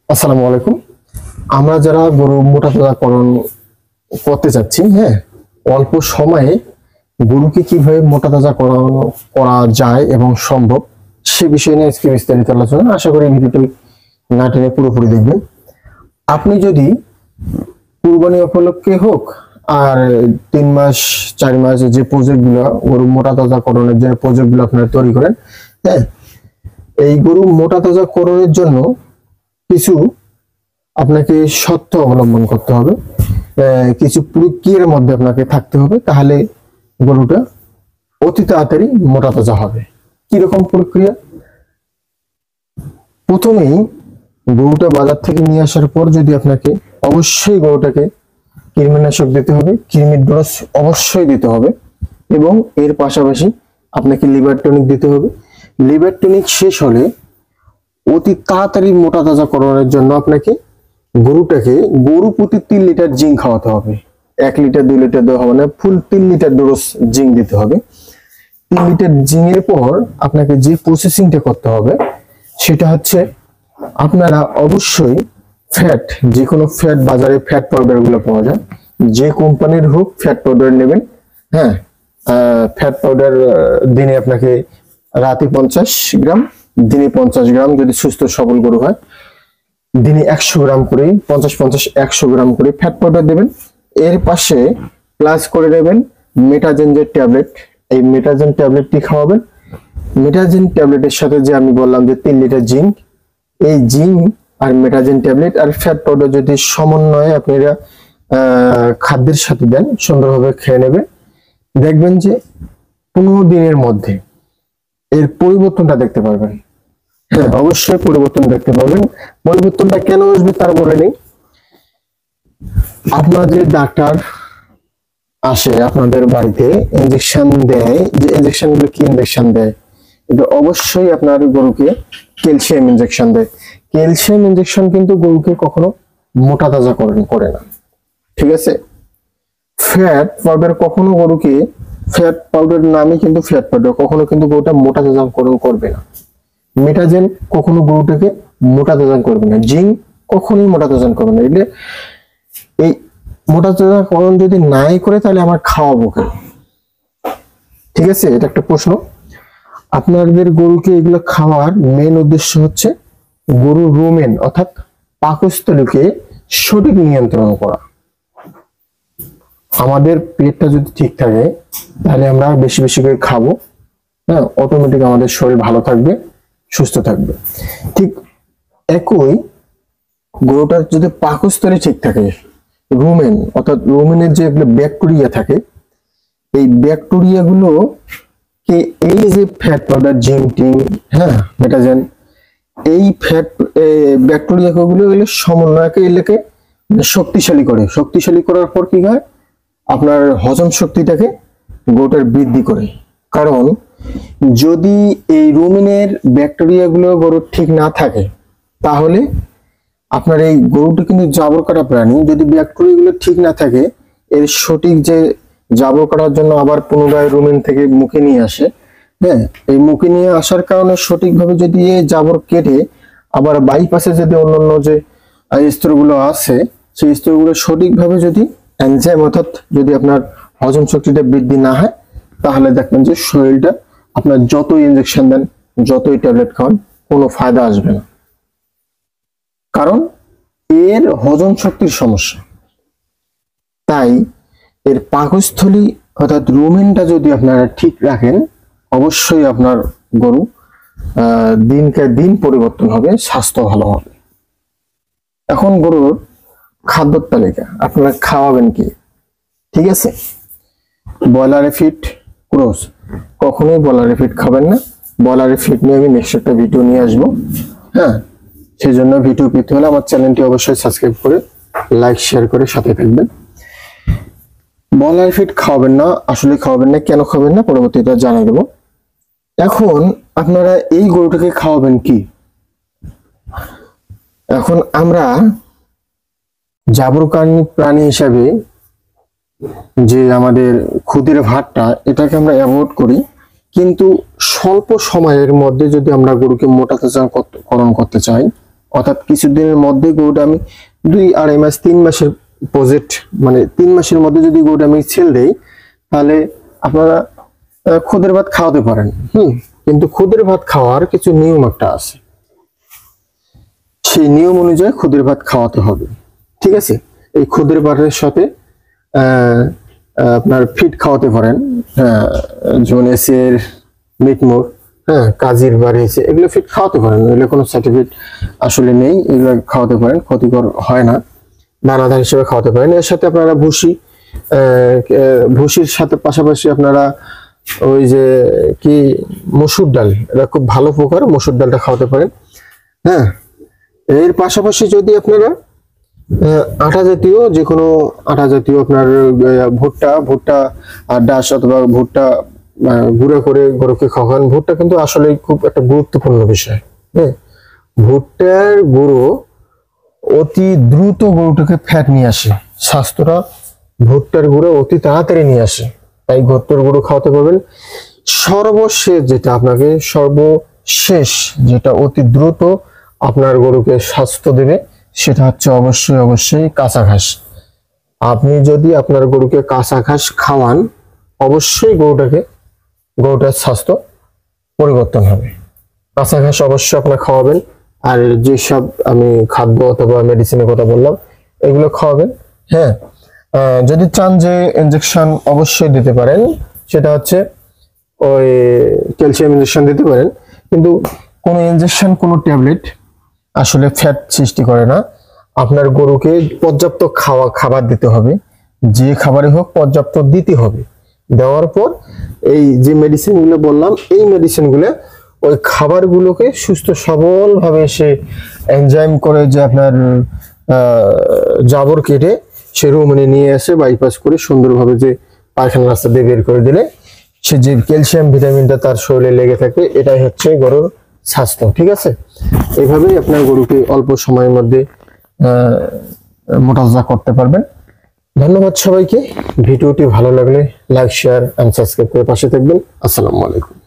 আসসালামু আলাইকুম। আমরা যারা গরু মোটাতাজাকরণ করতে চাচ্ছি, হ্যাঁ, অল্প সময়ে গরুকে কিভাবে মোটাতাজাকরণ করা যায় এবং সম্ভব সে বিষয় নিয়ে আজকে বিস্তারিত আলোচনা। আশা করি ভিডিওটি না টেনে পুরোপুরি দেখবেন। আপনি যদি কুরবানি উপলক্ষে হোক আর 3 মাস 4 মাস যে প্রজেক্ট গুলো গরু মোটাতাজাকরণের যে প্রজেক্ট গুলো আপনারা তৈরি করেন, হ্যাঁ, এই গরু মোটাতাজাকরণের জন্য কিছু আপনাকে সত্য অবলম্বন করতে হবে, কিছু প্রক্রিয়ার মধ্যে আপনাকে থাকতে হবে, তাহলে গরুটা অতি তাড়াতাড়ি মোটা তাজা হবে। কিরকম প্রক্রিয়া? প্রথমেই গরুটা বাজার থেকে নিয়ে আসার পর যদি আপনাকে অবশ্যই গরুটাকে কৃমিনাশক দিতে হবে, কৃমির ডোজ অবশ্যই দিতে হবে, এবং এর পাশাপাশি আপনাকে লিভার টনিক দিতে হবে। লিভার টনিক শেষ হলে অতি তাড়াতাড়ি মোটা তাজা করানোর জন্য আপনাকে গরুটাকে গরু প্রতি 3 লিটার জিঙ্ক খাওয়াতে হবে। 1 লিটার 2 লিটার দেওয়া হবে না, ফুল 3 লিটার ডোজ জিঙ্ক দিতে হবে। 3 লিটার জিঙ্কের পর আপনাকে যে প্রসেসিংটা করতে হবে সেটা হচ্ছে, আপনারা অবশ্যই ফ্যাট, যে কোনো ফ্যাট, বাজারে ফ্যাট পাউডার গুলো পাওয়া যায়, যে কোম্পানির হোক ফ্যাট পাউডার নেবেন। হ্যাঁ, ফ্যাট পাউডার দিনে আপনাকে রাতে 50 গ্রাম, দিনে 50 গ্রাম, যদি সুস্থ সবল গরু হয় দিনে 100 গ্রাম করে, 50-50-100 গ্রাম করে ফ্যাট পাউডার দেবেন। এর পাশে প্লাস করে নেবেন মেটাজেন যে ট্যাবলেট, এই মেটাজেন ট্যাবলেটটি খাওয়াবেন। মেটাজেন ট্যাবলেটের সাথে যে আমি বললাম যে 3 লিটার জিঙ্ক, এই জিঙ্ক আর মেটাজেন ট্যাবলেট আর ফ্যাট পাউডার যদি সমন্বয়ে আপনারা খাদ্যের সাথে দেন, সুন্দরভাবে খেয়ে নেবে, দেখবেন যে 15 দিনের মধ্যে এর পরিবর্তনটা দেখতে পারবেন। হ্যাঁ, অবশ্যই পরিবর্তন দেখতে পাবেন। পরিবর্তনটা কেন আসবে তার বলে নেই। আপনাদের ডাক্তার আসে আপনাদের বাড়িতে, ইনজেকশন দেয়, যে ইনজেকশন গুলো কি ইনজেকশন দেয়, এটা অবশ্যই আপনার গরুকে ক্যালসিয়াম ইনজেকশন দেয়। ক্যালসিয়াম ইনজেকশন কিন্তু গরুকে কখনো মোটা তাজা করে না, ঠিক আছে। ফ্যাট পাউডার কখনো গরুকে, ফ্যাট পাউডার নামই কিন্তু ফ্যাট পাউডার, কখনো কিন্তু গরুটা মোটা তাজাকরণ করবে না। মেটাজেন কখনো গরুটাকে মোটা তাজান করবে না, জিঙ্ক কখনোই মোটা তাজান করবে না। এগুলো, এই মোটা তাজাকরণ যদি নাই করে তাহলে আমার খাওয়াবো কেন? ঠিক আছে, এটা একটা প্রশ্ন। আপনাদের গরুকে এগুলো খাওয়ার মেন উদ্দেশ্য হচ্ছে গরুর রুমেন অর্থাৎ পাকস্থলীকে সঠিক নিয়ন্ত্রণ করা। আমাদের পেটটা যদি ঠিক থাকে তাহলে আমরা বেশি বেশি করে খাবো, হ্যাঁ, অটোমেটিক আমাদের শরীর ভালো থাকবে, সুস্থ থাকবে। ঠিক একই গরুটার যদি পাকস্থলী ঠিক থাকে, রুমেন অর্থাৎ রুমেনের যে ব্যাকটেরিয়া থাকে, এই ব্যাকটেরিয়া গুলো কে এই যে ফ্যাট পাউডার, জিঙ্ক টিঙ্ক, হ্যাঁ, মেটাজেন, এই ফ্যাট ব্যাকটেরিয়া গুলো এগুলো সমন্বয়কে এলাকে শক্তিশালী করে। শক্তিশালী করার পর কি হয়, আপনার হজম শক্তিটাকে গরুটার বৃদ্ধি করে। কারণ যদি এই রুমিনের ব্যাকটেরিয়া গুলো গরুর ঠিক না থাকে তাহলে আপনার এই গরুটা কিন্তু জাবর কাটা প্রাণী, যদি ব্যাকটেরিয়া গুলো ঠিক না থাকে, এর সঠিক যে জাবর কাটার জন্য আবার পুনরায় রুমিন থেকে মুখে নিয়ে আসে। হ্যাঁ, এই মুখে নিয়ে আসার কারণে সঠিকভাবে যদি এই জাবর কেটে আবার বাইপাসে যদি অন্যান্য যে স্তরগুলো আছে, সেই স্তরগুলো সঠিকভাবে যদি এনজাইম অর্থাৎ যদি আপনার হজম শক্তিটা বৃদ্ধি না হয়, তাহলে দেখবেন যে শরীরটা আপনার যতই ইনজেকশন দেন, যতই ট্যাবলেট খাওয়ান, কোনো ফায়দা আসবে না। কারণ এর হজম শক্তির সমস্যা। তাই এর পাকস্থলী অর্থাৎ রুমেনটা যদি আপনারা ঠিক রাখেন, অবশ্যই আপনার গরু দিনকে দিন পরিবর্তন হবে, স্বাস্থ্য ভালো হবে। এখন গরুর খাদ্য তালিকা আপনারা খাওয়াবেন কি? ঠিক আছে, ব্রয়লারে ফিট, ক্রস, কখনোই ব্রয়লারে ফিট খাবেন না। ব্রয়লারে ফিট নিয়ে আমি নেক্সট একটা ভিডিও নিয়ে আসবো। হ্যাঁ, সেই জন্য ভিডিও পেতে হলে আমার চ্যানেলটি অবশ্যই সাবস্ক্রাইব করে লাইক শেয়ার করে সাথে থাকবেন। ব্রয়লার ফিট খাওয়াবেন না, আসলে খাওয়াবেন না, কেন খাবেন না পরবর্তীতে জানিয়ে দেবো। এখন আপনারা এই গরুটাকে খাওয়াবেন কি? এখন আমরা জাবরকারী প্রাণী হিসাবে যে আমাদের খুদের ভাতটা, এটাকে আমরা অ্যাভয়েড করি, কিন্তু স্বল্প সময়ের মধ্যে যদি আমরা গরুকে মোটা তাজাকরণ করতে চাই, অর্থাৎ কিছুদিনের মধ্যে গরুটা আমি 2-2.5 মাস 3 মাসের প্রজেক্ট, মানে 3 মাসের মধ্যে যদি গরুটা আমি ছেড়ে দেই, তাহলে আপনারা খুদের ভাত খাওয়াতে পারেন। কিন্তু খুদের ভাত খাওয়ার কিছু নিয়ম একটা আছে, সেই নিয়ম অনুযায়ী খুদের ভাত খাওয়াতে হবে। ঠিক আছে, এই খুদের ভাতের সাথে আপনার ফিট খাওয়াতে পারেন, যেমন এসের মিটমোর, কাজীর বাড়িয়েছে, এগুলো ফিট খাওয়াতে পারেন। এগুলো কোনো সার্টিফিকেট আসলে নেই, এগুলো খাওয়াতে পারেন, ক্ষতিকর হয় না, দানাদার হিসেবে খাওয়াতে পারেন। এর সাথে আপনারা ভুসির সাথে পাশাপাশি আপনারা ওই যে কি মসুর ডাল, এটা খুব ভালো প্রকার, মসুর ডালটা খাওয়াতে পারেন। এর পাশাপাশি যদি আপনারা আটা জাতীয়, যে কোনো আটা জাতীয় আপনার ভুট্টা আর ডাস অথবা ভুট্টা গুঁড়ো করে গরুকে খাওয়ান। ভুট্টা কিন্তু আসলে খুব একটা গুরুত্বপূর্ণ বিষয়। ভুট্টার গুঁড়ো অতি দ্রুত গরুটাকে ফ্যাট নিয়ে আসে, স্বাস্থ্যটা ভুট্টার গুঁড়ো অতি তাড়াতাড়ি নিয়ে আসে, তাই ভুট্টার গুঁড়ো খাওয়াতে পারবেন। সর্বশেষ যেটা অতি দ্রুত আপনার গরুকে স্বাস্থ্য দেবে, সেটা হচ্ছে অবশ্যই কাঁচা ঘাস। আপনি যদি আপনার গরুকে কাঁচা ঘাস খাওয়ান, অবশ্যই গরুটার স্বাস্থ্য পরিবর্তন হবে। কাঁচা ঘাস অবশ্যই আপনার খাওয়াবেন। আর যেসব আমি খাদ্য অথবা মেডিসিনের কথা বললাম, এগুলো খাওয়াবেন। যদি চান যে ইনজেকশন অবশ্যই দিতে পারেন, সেটা হচ্ছে ওই ক্যালসিয়াম ইনজেকশন দিতে পারেন। কিন্তু কোনো ইনজেকশন, কোনো ট্যাবলেট আসলে ফ্যাট সৃষ্টি করে না। আপনার গরুকে পর্যাপ্ত খাবার দিতে হবে, যে খাবারই হোক পর্যাপ্ত দিতে হবে। দেওয়ার পর এই যে মেডিসিনগুলো বললাম, এই মেডিসিনগুলো ওই খাবারগুলোকে সুস্থ সবল ভাবে সে এনজাইম করে, যে আপনার জাবর কেটে সে রুমে নিয়ে আসে, বাইপাস করে সুন্দরভাবে যে পায়খানা রাস্তা দিয়ে বের করে দিলে সে যে ক্যালসিয়াম ভিটামিনটা তার শরীরে লেগে থাকে, এটাই হচ্ছে গরুর স্বাস্থ্য। ঠিক আছে, এইভাবেই আপনার গরুকে অল্প সময়ের মধ্যে মোটাতাজা করতে পারবেন। ধন্যবাদ সবাইকে। ভিডিওটি ভালো লাগলে লাইক, শেয়ার এন্ড সাবস্ক্রাইব করে পাশে থাকবেন। আসসালামু আলাইকুম।